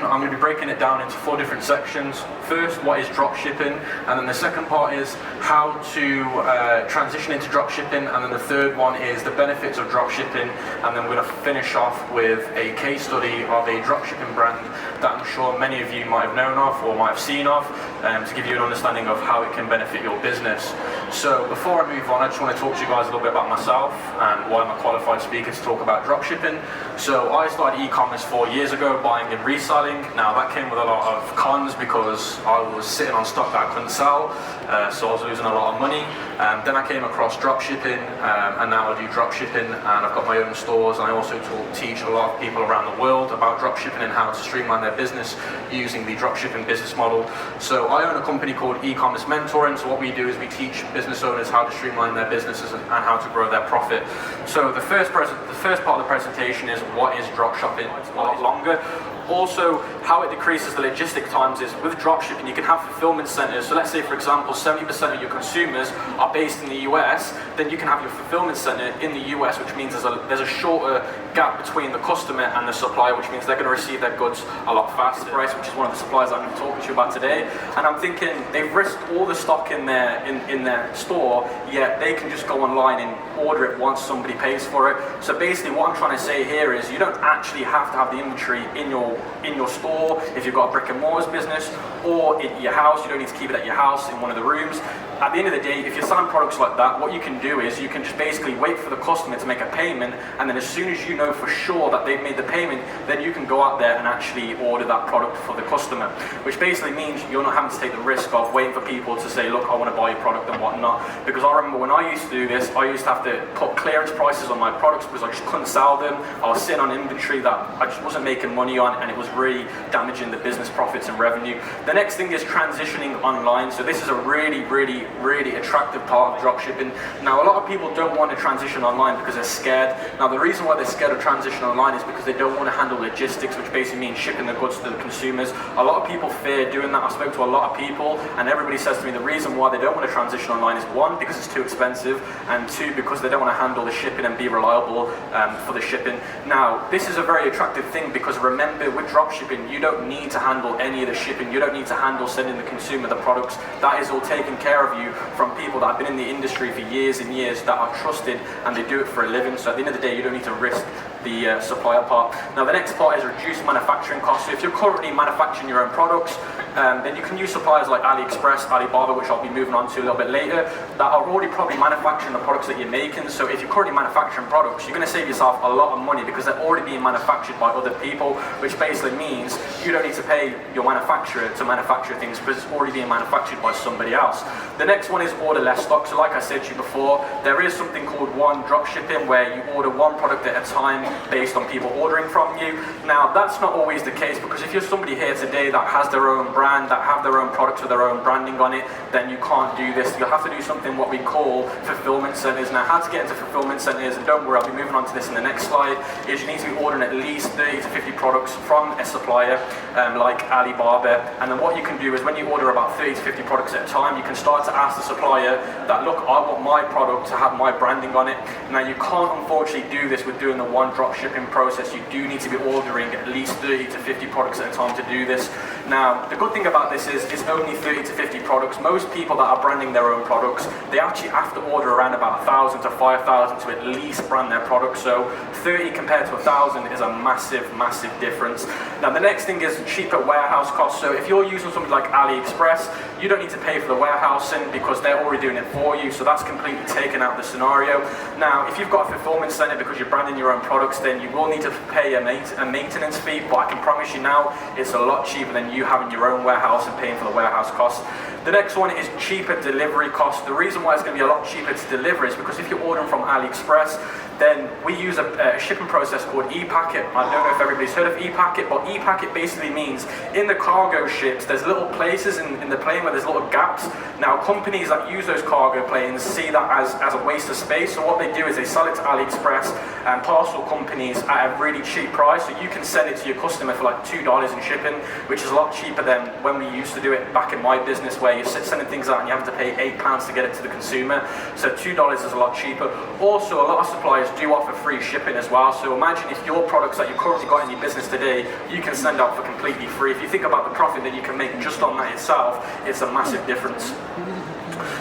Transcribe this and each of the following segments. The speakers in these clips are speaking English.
I'm going to be breaking it down into 4 different sections. First, what is dropshipping, and then the second part is how to transition into dropshipping, and then the third one is the benefits of dropshipping, and then we're going to finish off with a case study of a dropshipping brand that I'm sure many of you might have known of or might have seen of, to give you an understanding of how it can benefit your business. So before I move on, I just want to talk to you guys a little bit about myself and why I'm a qualified speaker to talk about dropshipping. So I started e-commerce 4 years ago, buying and reselling. Now that came with a lot of cons because I was sitting on stock that I couldn't sell, so I was losing a lot of money. Then I came across dropshipping, and now I do dropshipping, and I've got my own stores, and I also teach a lot of people around the world about dropshipping and how to streamline their business using the dropshipping business model. So I own a company called E-commerce Mentoring. So what we do is we teach business owners how to streamline their businesses and how to grow their profit. So the first part of the presentation is what is dropshipping. It's a lot longer. Also, how it decreases the logistic times is with dropshipping, you can have fulfillment centers. So let's say, for example, 70% of your consumers are based in the US, then you can have your fulfillment center in the US, which means there's a shorter gap between the customer and the supplier, which means they're going to receive their goods a lot faster. Price, which is one of the suppliers I'm going to talk to you about today. And I'm thinking they've risked all the stock in their store, yet they can just go online and order it once somebody pays for it. So basically what I'm trying to say here is you don't actually have to have the inventory in your store if you've got a brick and mortar business, or in your house. You don't need to keep it at your house in one of the rooms. At the end of the day, if you're selling products like that, what you can do is you can just basically wait for the customer to make a payment, and then as soon as you know for sure that they've made the payment, then you can go out there and actually order that product for the customer, which basically means you're not having to take the risk of waiting for people to say, look, I want to buy your product and whatnot. Because I remember when I used to do this, I used to have to put clearance prices on my products because I just couldn't sell them. I was sitting on inventory that I just wasn't making money on, and it was really damaging the business profits and revenue. The next thing is transitioning online. So this is a really attractive part of dropshipping. Now a lot of people don't want to transition online because they're scared. Now the reason why they're scared of transition online is because they don't want to handle logistics, which basically means shipping the goods to the consumers. A lot of people fear doing that. I spoke to a lot of people, and everybody says to me the reason why they don't want to transition online is 1, because it's too expensive, and 2, because they don't want to handle the shipping and be reliable for the shipping. Now this is a very attractive thing because remember, with dropshipping you don't need to handle any of the shipping. You don't need to handle sending the consumer the products. That is all taken care of you from people that have been in the industry for years and years, that are trusted, and they do it for a living. So at the end of the day, you don't need to risk the supplier part. Now the next part is reduced manufacturing costs. So if you're currently manufacturing your own products, then you can use suppliers like AliExpress, Alibaba, which I'll be moving on to a little bit later, that are already probably manufacturing the products that you're making. So if you're currently manufacturing products, you're going to save yourself a lot of money because they're already being manufactured by other people, which basically means you don't need to pay your manufacturer to manufacture things because it's already being manufactured by somebody else. The next one is order less stock. So like I said to you before, there is something called one drop shipping, where you order one product at a time based on people ordering from you. Now that's not always the case, because if you're somebody here today that has their own brand, that have their own products with their own branding on it, then you can't do this. You'll have to do something what we call fulfillment centers. Now how to get into fulfillment centers, and don't worry, I'll be moving on to this in the next slide, is you need to be ordering at least 30 to 50 products from a supplier like Alibaba. And then what you can do is when you order about 30 to 50 products at a time, you can start to ask the supplier that, look, I want my product to have my branding on it. Now you can't unfortunately do this with doing the one drop shipping process. You do need to be ordering at least 30 to 50 products at a time to do this. Now the good thing about this is it's only 30 to 50 products. Most people that are branding their own products, they actually have to order around about 1,000 to 5,000 to at least brand their products. So 30 compared to 1,000 is a massive difference. Now the next thing is cheaper warehouse costs. So if you're using something like AliExpress, you don't need to pay for the warehousing because they're already doing it for you. So that's completely taken out the scenario. Now if you've got a fulfillment center because you're branding your own products, then you will need to pay a maintenance fee, but I can promise you now it's a lot cheaper than you having your own warehouse and paying for the warehouse costs. The next one is cheaper delivery costs. The reason why it's going to be a lot cheaper to deliver is because if you're ordering from AliExpress, then we use a shipping process called e-packet. I don't know if everybody's heard of e-packet, but e-packet basically means in the cargo ships, there's little places in the plane where there's little gaps. Now companies that use those cargo planes see that as a waste of space, so what they do is they sell it to AliExpress and parcel companies at a really cheap price, so you can send it to your customer for like $2 in shipping, which is a lot cheaper than when we used to do it back in my business, where you're sending things out and you have to pay £8 to get it to the consumer. So $2 is a lot cheaper. Also, a lot of suppliers do offer free shipping as well. So imagine if your products that you currently got in your business today, you can send out for for completely free. If you think about the profit that you can make just on that itself, it's a massive difference.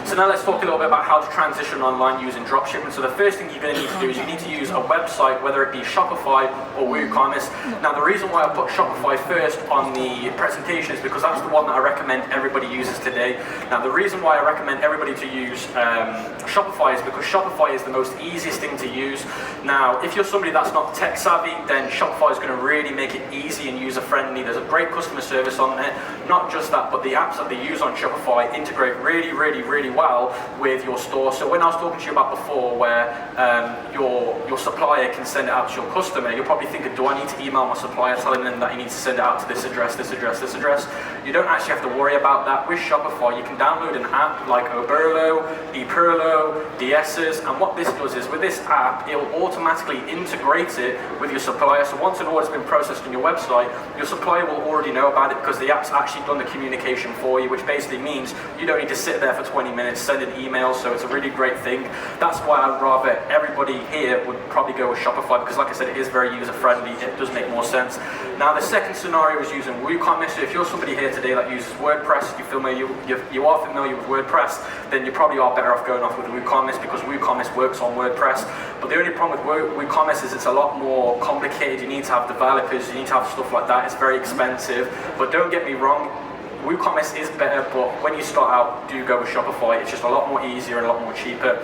So now let's talk a little bit about how to transition online using dropshipping. So the first thing you're going to need to do is you need to use a website, whether it be Shopify or WooCommerce. Now the reason why I put Shopify first on the presentation is because that's the one that I recommend everybody uses today. Now the reason why I recommend everybody to use Shopify is because Shopify is the most easiest thing to use. Now if you're somebody that's not tech savvy, then Shopify is going to really make it easy and user friendly. There's a great customer service on there. Not just that, but the apps that they use on Shopify integrate really well with your store. So when I was talking to you about before where your supplier can send it out to your customer, you're probably thinking, do I need to email my supplier telling them that he needs to send it out to this address, this address, this address? You don't actually have to worry about that. With Shopify, you can download an app like Oberlo, ePerlo, DS's, and what this does is with this app, it will automatically integrate it with your supplier. So once an order's been processed on your website, your supplier will already know about it because the app's actually done the communication for you, which basically means you don't need to sit there for 20 minutes sending emails. So it's a really great thing. That's why I'd rather everybody here would probably go with Shopify, because like I said, it is very user friendly. It does make more sense. Now the second scenario is using WooCommerce. So if you're somebody here today that uses WordPress, you are familiar with WordPress, then you probably are better off going off with WooCommerce, because WooCommerce works on WordPress. But the only problem with WooCommerce is it's a lot more complicated. You need to have developers, you need to have stuff like that. It's very expensive. But don't get me wrong, WooCommerce is better, but when you start out, do go with Shopify. It's just a lot more easier and a lot more cheaper.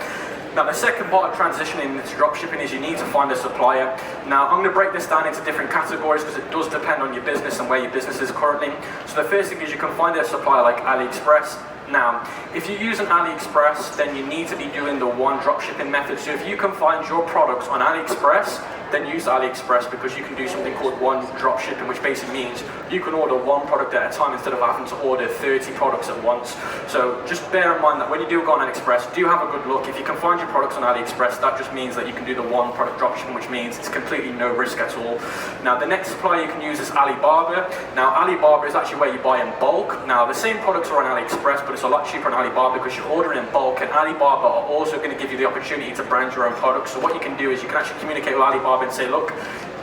Now the second part of transitioning into dropshipping is you need to find a supplier. Now I'm going to break this down into different categories because it does depend on your business and where your business is currently. So the first thing is you can find a supplier like AliExpress. Now, if you're using AliExpress, then you need to be doing the one dropshipping method. So if you can find your products on AliExpress, then use AliExpress, because you can do something called one dropshipping, which basically means you can order one product at a time instead of having to order 30 products at once. So just bear in mind that when you do go on AliExpress, do have a good look. If you can find your products on AliExpress, that just means that you can do the one product dropshipping, which means it's completely no risk at all. Now the next supplier you can use is Alibaba. Now Alibaba is actually where you buy in bulk. Now the same products are on AliExpress, but it's a lot cheaper on Alibaba because you're ordering in bulk, and Alibaba are also going to give you the opportunity to brand your own products. So what you can do is you can actually communicate with Alibaba and say, look,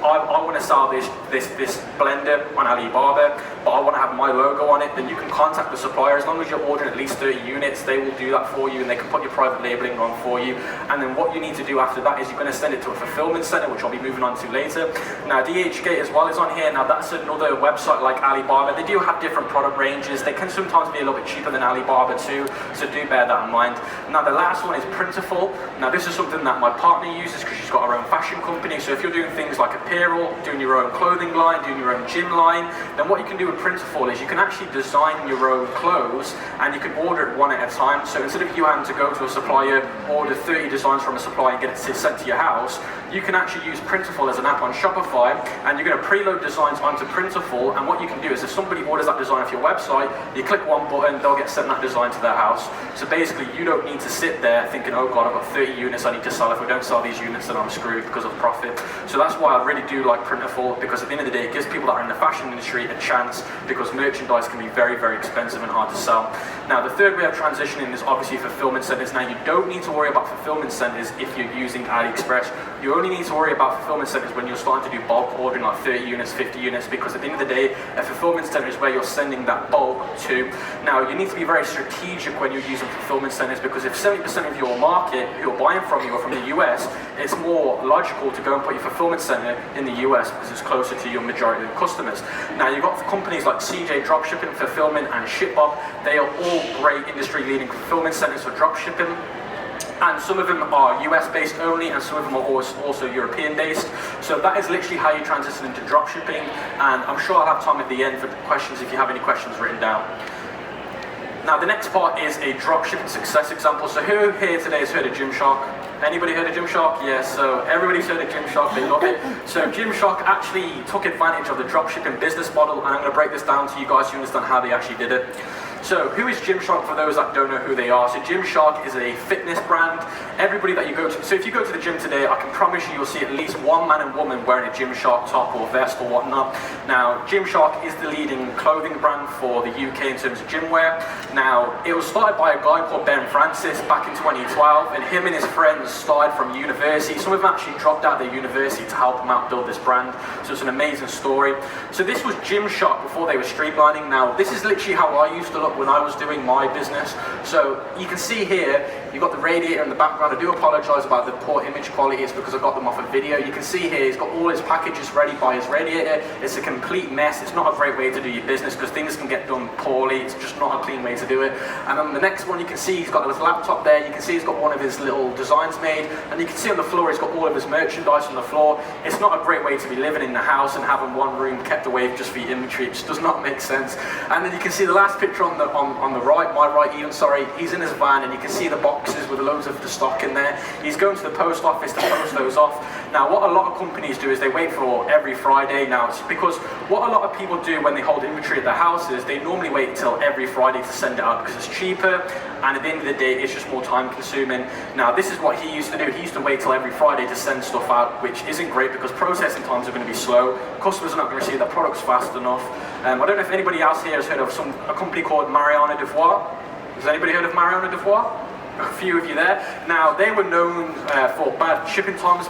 I want to sell this blender on Alibaba, but I want to have my logo on it. Then you can contact the supplier. As long as you're ordering at least 30 units, they will do that for you, and they can put your private labeling on for you. And then what you need to do after that is you're going to send it to a fulfillment center, which I'll be moving on to later. Now DHgate as well is on here. Now that's another website like Alibaba. They do have different product ranges. They can sometimes be a little bit cheaper than Alibaba too, so do bear that in mind. Now the last one is Printful. Now this is something that my partner uses because she's got her own fashion company. So if you're doing things like apparel, doing your own clothing line, doing your own gym line, then what you can do with Printful is you can actually design your own clothes, and you can order it one at a time. So instead of you having to go to a supplier, order 30 designs from a supplier and get it sent to your house, you can actually use Printful as an app on Shopify, and you're going to preload designs onto Printful. And what you can do is if somebody orders that design off your website, you click one button, they'll get sent that design to their house. So basically you don't need to sit there thinking, oh god, I've got 30 units I need to sell. If we don't sell these units, then I'm screwed because of profit. So that's why I really do like Printful, because at the end of the day it gives people that are in the fashion industry a chance, because merchandise can be very expensive and hard to sell. Now the third way of transitioning is obviously fulfillment centers. Now you don't need to worry about fulfillment centers if you're using AliExpress. You only need to worry about fulfillment centers when you're starting to do bulk ordering, like 30 units, 50 units, because at the end of the day, a fulfillment center is where you're sending that bulk to. Now you need to be very strategic when you're using fulfillment centers, because if 70% of your market who are buying from you are from the US, it's more logical to go and put your fulfillment center in the US because it's closer to your majority of customers. Now you've got companies like CJ Dropshipping, Fulfillment, and ShipBob. They are all great industry-leading fulfillment centers for dropshipping. And some of them are US based only, and some of them are also European based. So that is literally how you transition into dropshipping. And I'm sure I'll have time at the end for questions if you have any questions written down. Now the next part is a dropshipping success example. So who here today has heard of Gymshark? Anybody heard of Gymshark? Yes, so everybody's heard of Gymshark, they love it. So Gymshark actually took advantage of the dropshipping business model, and I'm going to break this down to you guys to understand how they actually did it. So who is Gymshark for those that don't know who they are? So Gymshark is a fitness brand. Everybody that you go to, so if you go to the gym today, I can promise you'll see at least one man and woman wearing a Gymshark top or vest or whatnot. Now, Gymshark is the leading clothing brand for the UK in terms of gym wear. Now, it was started by a guy called Ben Francis back in 2012, and him and his friends started from university. Some of them actually dropped out of their university to help them out build this brand. So it's an amazing story. So this was Gymshark before they were streamlining. Now, this is literally how I used to look when I was doing my business. So you can see here, you've got the radiator in the background. I do apologise about the poor image quality. It's because I got them off a video. You can see here, he's got all his packages ready by his radiator. It's a complete mess. It's not a great way to do your business because things can get done poorly. It's just not a clean way to do it. And then the next one, you can see he's got his laptop there. You can see he's got one of his little designs made. And you can see on the floor, he's got all of his merchandise on the floor. It's not a great way to be living in the house and having one room kept away just for your inventory. It just does not make sense. And then you can see the last picture on the right, my right even, sorry, he's in his van, and you can see the boxes with loads of the stock in there. He's going to the post office to post those off. Now, what a lot of companies do is they wait for every Friday. Now, it's because what a lot of people do when they hold inventory at their houses, they normally wait until every Friday to send it out because it's cheaper, and at the end of the day, it's just more time consuming. Now, this is what he used to do. He used to wait till every Friday to send stuff out, which isn't great because processing times are going to be slow. Customers are not going to receive their products fast enough. I don't know if anybody else here has heard of a company called Mariana Devoir. Has anybody heard of Mariana Devoir? A few of you there. Now, they were known for bad shipping times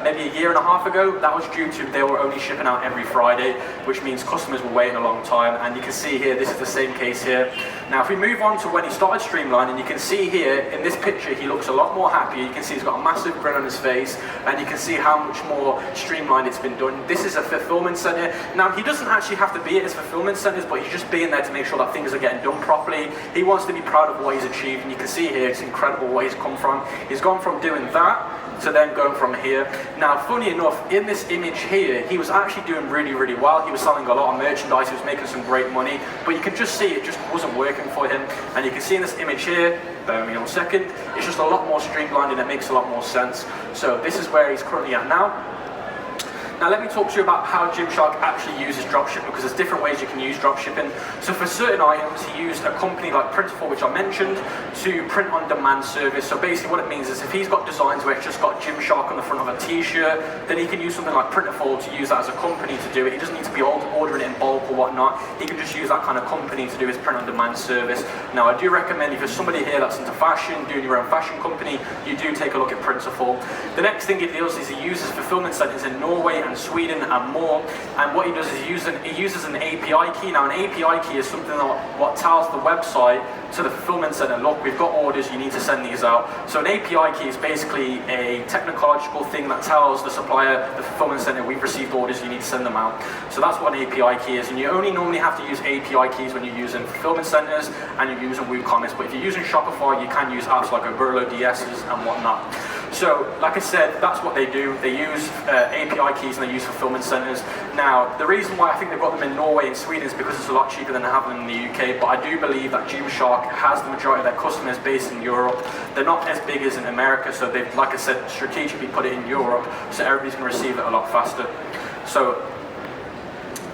maybe a year and a half ago. That was due to they were only shipping out every Friday, which means customers were waiting a long time. And you can see here, this is the same case here. Now, if we move on to when he started streamlining, you can see here in this picture, he looks a lot more happy. You can see he's got a massive grin on his face, and you can see how much more streamlined it's been done. This is a fulfillment center. Now, he doesn't actually have to be at his fulfillment centers, but he's just being there to make sure that things are getting done properly. He wants to be proud of what he's achieved, and you can see here, it's incredible where he's come from. He's gone from doing that to then going from here. Now, funny enough, in this image here, he was actually doing really, really well. He was selling a lot of merchandise, he was making some great money, but you can just see it just wasn't working for him. And you can see in this image here, bear with me 1 second, it's just a lot more streamlined and it makes a lot more sense. So this is where he's currently at now. Now let me talk to you about how Gymshark actually uses dropshipping, because there's different ways you can use dropshipping. So for certain items, he used a company like Printful, which I mentioned, to print on demand service. So basically what it means is if he's got designs where it's just got Gymshark on the front of a t-shirt, then he can use something like Printful to use that as a company to do it. He doesn't need to be ordering it in bulk or whatnot. He can just use that kind of company to do his print on demand service. Now I do recommend if you're somebody here that's into fashion, doing your own fashion company, you do take a look at Printful. The next thing he does is he uses fulfillment centers in Norway and Sweden and more, and what he does is he uses an API key. Now an API key is something that what tells the website to the fulfillment center, look, we've got orders, you need to send these out. So an API key is basically a technological thing that tells the supplier, the fulfillment center, we've received orders, you need to send them out. So that's what an API key is, and you only normally have to use API keys when you're using fulfillment centers and you're using WooCommerce, but if you're using Shopify, you can use apps like Oberlo, DSs and whatnot. So, like I said, that's what they do. They use API keys and they use fulfillment centers. Now, the reason why I think they've got them in Norway and Sweden is because it's a lot cheaper than having them in the UK, but I do believe that Gymshark has the majority of their customers based in Europe. They're not as big as in America, so they've, like I said, strategically put it in Europe, so everybody's going to receive it a lot faster. So,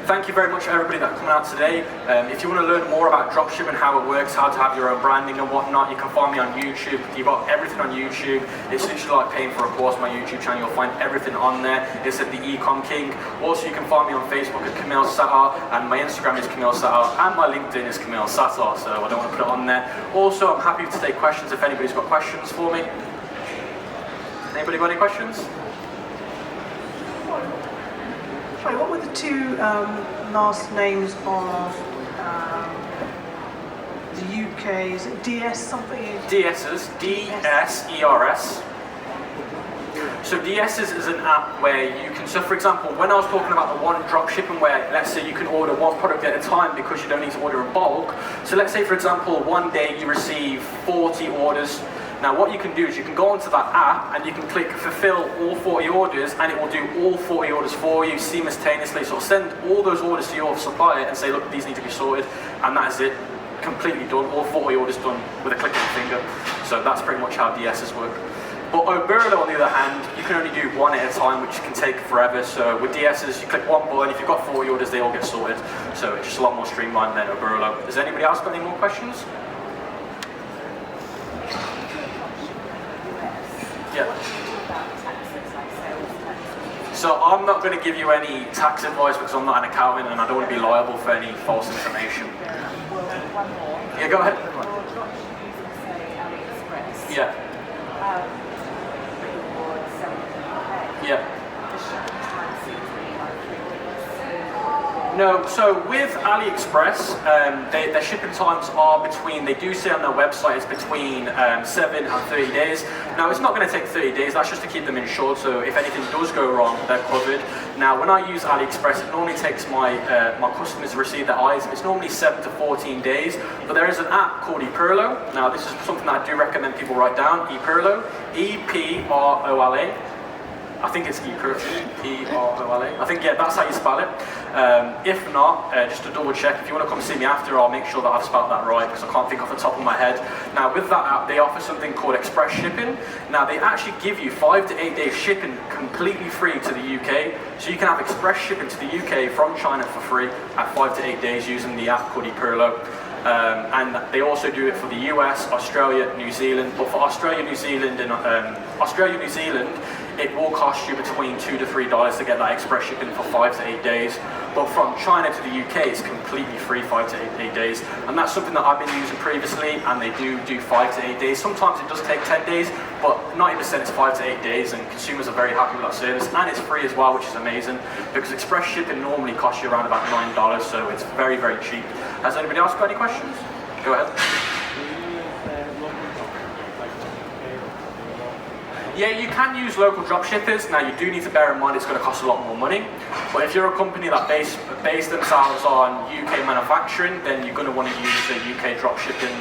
thank you very much for everybody that's coming out today. If you want to learn more about dropshipping, how it works, how to have your own branding and whatnot, you can find me on YouTube. You've got everything on YouTube. It's literally like paying for a course on my YouTube channel. You'll find everything on there. It's at the ECOM King. Also, you can find me on Facebook at Camille Sattar, and my Instagram is Camille Sattar, and my LinkedIn is Camille Sattar, so I don't want to put it on there. Also, I'm happy to take questions if anybody's got questions for me. Anybody got any questions? Sorry, what were the two last names of the UK? Is it DS something? DS's, D-S-E-R-S. So DS's is an app where you can, so for example, when I was talking about the one drop shipping where, let's say you can order one product at a time because you don't need to order in bulk. So let's say, for example, one day you receive 40 orders. Now what you can do is you can go onto that app and you can click fulfill all 40 orders, and it will do all 40 orders for you simultaneously. So it'll send all those orders to your supplier and say, look, these need to be sorted, and that is it, completely done, all 40 orders done with a click of the finger. So that's pretty much how DS's work. But Oberlo, on the other hand, you can only do one at a time, which can take forever. So with DSs, you click one button. If you've got 40 orders, they all get sorted. So it's just a lot more streamlined than Oberlo. Has anybody else got any more questions? Yeah. So I'm not going to give you any tax advice because I'm not an accountant and I don't want to be liable for any false information. Yeah, go ahead. Yeah. Yeah. No, so with AliExpress, their shipping times are between, they do say on their website it's between 7 and 30 days. Now it's not going to take 30 days, that's just to keep them insured, so if anything does go wrong, they're covered. Now when I use AliExpress, it normally takes my customers to receive their item, it's normally 7 to 14 days, but there is an app called ePerlo. Now this is something that I do recommend people write down, ePerlo, E-P-R-O-L-A. I think it's E-P-R-O-L-A. I think, yeah, that's how you spell it. If not, just to double check, if you want to come see me after, I'll make sure that I've spelled that right, because I can't think off the top of my head. Now, with that app, they offer something called express shipping. Now, they actually give you 5 to 8 days shipping completely free to the UK. So you can have express shipping to the UK from China for free at 5 to 8 days using the app called ePerlo. And they also do it for the US, Australia, New Zealand. But for Australia, New Zealand, and New Zealand, it will cost you between $2 to $3 to get that express shipping for 5 to 8 days. But from China to the UK, it's completely free 5 to 8 days. And that's something that I've been using previously, and they do 5 to 8 days. Sometimes it does take 10 days, but 90% is 5 to 8 days, and consumers are very happy with that service. And it's free as well, which is amazing, because express shipping normally costs you around about $9, so it's very, very cheap. Has anybody else got any questions? Go ahead. Yeah, you can use local drop shippers. Now you do need to bear in mind it's going to cost a lot more money. But if you're a company that base themselves on UK manufacturing, then you're going to want to use the UK drop shipping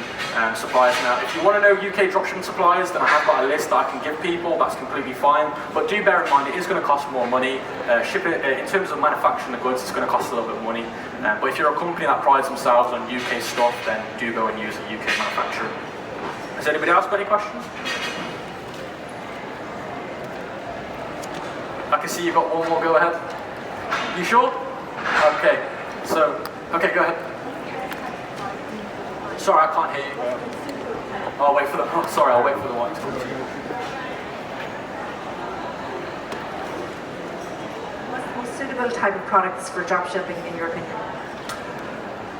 suppliers. Now, if you want to know UK drop shipping suppliers, then I have got a list that I can give people. That's completely fine. But do bear in mind it is going to cost more money. Shipping in terms of manufacturing the goods, it's going to cost a little bit of money. But if you're a company that prides themselves on UK stuff, then do go and use a UK manufacturer. Has anybody else got any questions? I can see you've got one more, go ahead. You sure? Okay, so, okay, go ahead. Sorry, I can't hear you. I'll wait for the, oh, sorry, I'll wait for the one to come to you. What's the most suitable type of products for dropshipping in your opinion?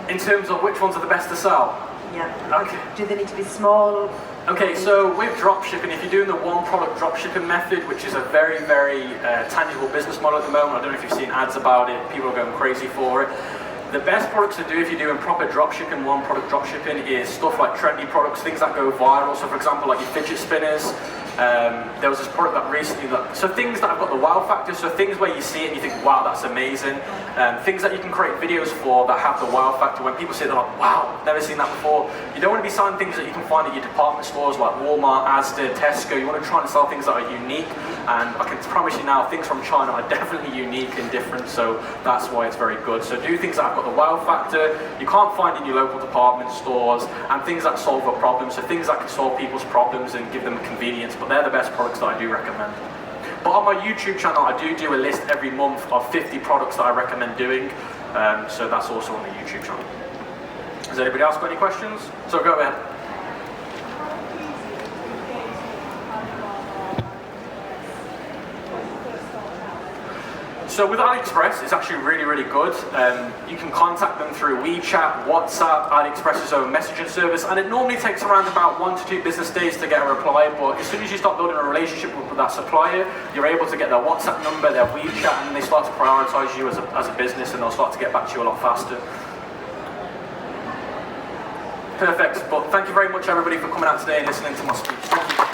In terms of which ones are the best to sell? Yeah. Okay. Do they need to be small? Okay, so with dropshipping, if you're doing the one-product dropshipping method, which is a very, very tangible business model at the moment, I don't know if you've seen ads about it, people are going crazy for it. The best products to do if you're doing proper dropshipping, one-product dropshipping, is stuff like trendy products, things that go viral. So for example, like your fidget spinners. There was this product that recently, so things that have got the wow factor, so things where you see it and you think, wow, that's amazing. Things that you can create videos for that have the wow factor. When people say they're like, wow, never seen that before. You don't want to be selling things that you can find at your department stores like Walmart, Asda, Tesco. You want to try and sell things that are unique. And I can promise you now, things from China are definitely unique and different, so that's why it's very good. So do things that have got the wow factor, you can't find in your local department stores, and things that solve a problem, so things that can solve people's problems and give them convenience, but they're the best products that I do recommend. But on my YouTube channel, I do a list every month of 50 products that I recommend doing, so that's also on the YouTube channel. Has anybody else got any questions? So go ahead. So with AliExpress, it's actually really, really good. You can contact them through WeChat, WhatsApp, AliExpress's own messaging service, and it normally takes around about 1 to 2 business days to get a reply, but as soon as you start building a relationship with that supplier, you're able to get their WhatsApp number, their WeChat, and they start to prioritize you as a business, and they'll start to get back to you a lot faster. Perfect, but thank you very much everybody for coming out today and listening to my speech. Thank you.